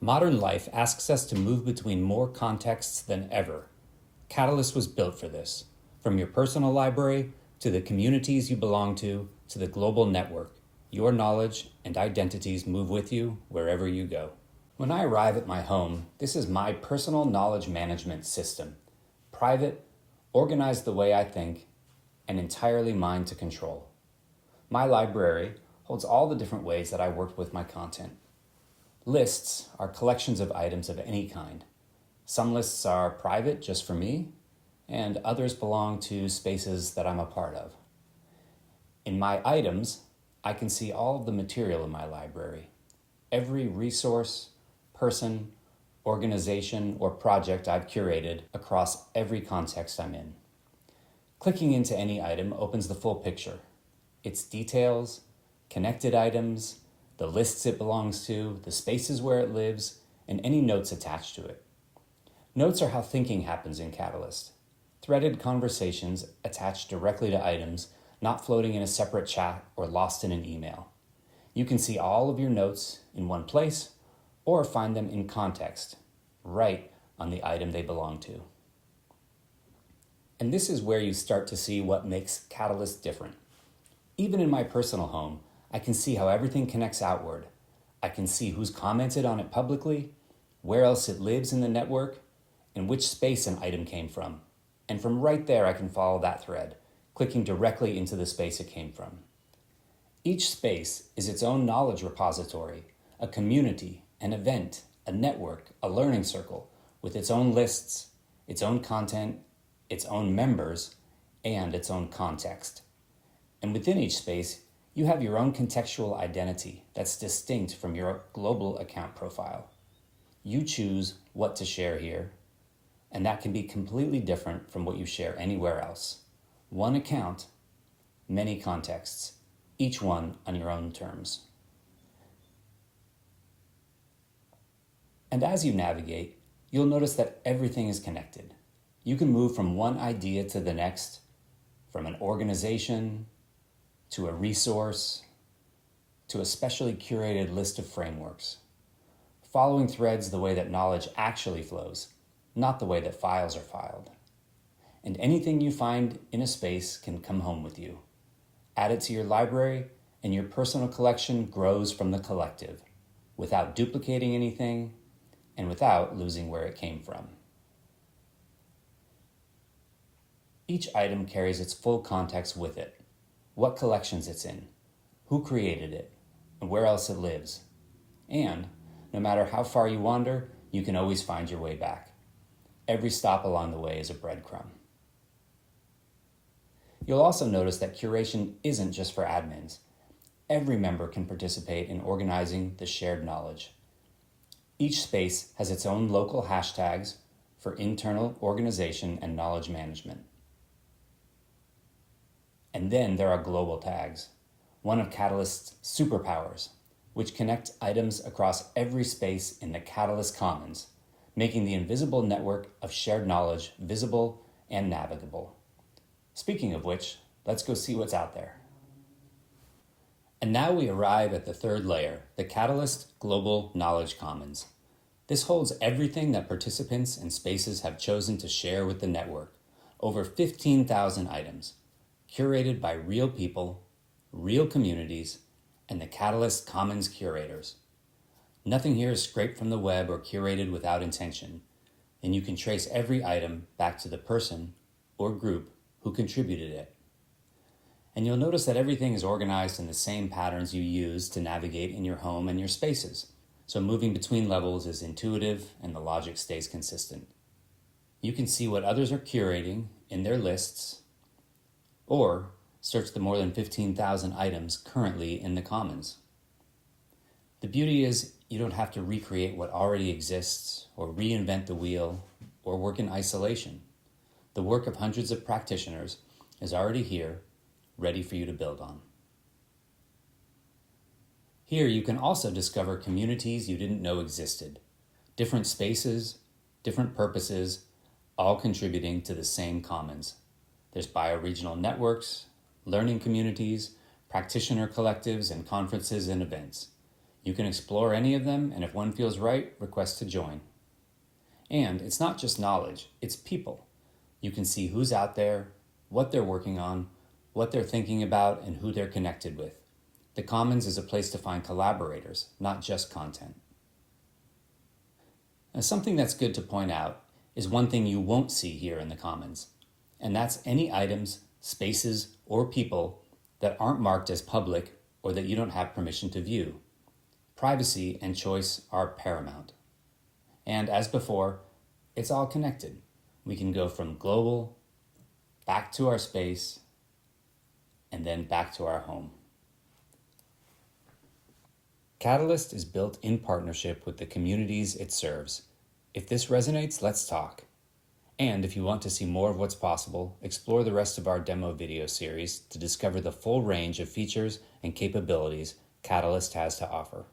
Modern life asks us to move between more contexts than ever. Catalist was built for this. From your personal library, to the communities you belong to the global network, your knowledge and identities move with you wherever you go. When I arrive at my home, this is my personal knowledge management system. Private, organized the way I think, and entirely mine to control. My library holds all the different ways that I work with my content. Lists are collections of items of any kind. Some lists are private just for me, and others belong to spaces that I'm a part of. In my items, I can see all of the material in my library. Every resource, person, organization, or project I've curated across every context I'm in. Clicking into any item opens the full picture. Its details, connected items, the lists it belongs to, the spaces where it lives, and any notes attached to it. Notes are how thinking happens in Catalist. Threaded conversations attached directly to items, not floating in a separate chat or lost in an email. You can see all of your notes in one place or find them in context, right on the item they belong to. And this is where you start to see what makes Catalist different. Even in my personal home, I can see how everything connects outward. I can see who's commented on it publicly, where else it lives in the network, and which space an item came from. And from right there, I can follow that thread, clicking directly into the space it came from. Each space is its own knowledge repository, a community, an event, a network, a learning circle, with its own lists, its own content, its own members, and its own context. And within each space, you have your own contextual identity that's distinct from your global account profile. You choose what to share here, and that can be completely different from what you share anywhere else. One account, many contexts, each one on your own terms. And as you navigate, you'll notice that everything is connected. You can move from one idea to the next, from an organization to a resource to a specially curated list of frameworks, following threads the way that knowledge actually flows, not the way that files are filed. And anything you find in a space can come home with you. Add it to your library, and your personal collection grows from the collective, without duplicating anything and without losing where it came from. Each item carries its full context with it, what collections it's in, who created it, and where else it lives. And no matter how far you wander, you can always find your way back. Every stop along the way is a breadcrumb. You'll also notice that curation isn't just for admins. Every member can participate in organizing the shared knowledge. Each space has its own local hashtags for internal organization and knowledge management. And then there are global tags, one of Catalyst's superpowers, which connect items across every space in the Catalist Commons, making the invisible network of shared knowledge visible and navigable. Speaking of which, let's go see what's out there. And now we arrive at the third layer, the Catalist Global Knowledge Commons. This holds everything that participants and spaces have chosen to share with the network, over 15,000 items, curated by real people, real communities, and the Catalist Commons curators. Nothing here is scraped from the web or curated without intention, and you can trace every item back to the person or group who contributed it. And you'll notice that everything is organized in the same patterns you use to navigate in your home and your spaces, so moving between levels is intuitive and the logic stays consistent. You can see what others are curating in their lists, or search the more than 15,000 items currently in the Commons. The beauty is you don't have to recreate what already exists or reinvent the wheel or work in isolation. The work of hundreds of practitioners is already here, ready for you to build on. Here you can also discover communities you didn't know existed, different spaces, different purposes, all contributing to the same commons. There's bioregional networks, learning communities, practitioner collectives, and conferences and events. You can explore any of them, and if one feels right, request to join. And it's not just knowledge, it's people. You can see who's out there, what they're working on, what they're thinking about, and who they're connected with. The Commons is a place to find collaborators, not just content. Now, something that's good to point out is one thing you won't see here in the Commons, and that's any items, spaces, or people that aren't marked as public or that you don't have permission to view. Privacy and choice are paramount. And as before, it's all connected. We can go from global, back to our space, and then back to our home. Catalist is built in partnership with the communities it serves. If this resonates, let's talk. And if you want to see more of what's possible, explore the rest of our demo video series to discover the full range of features and capabilities Catalist has to offer.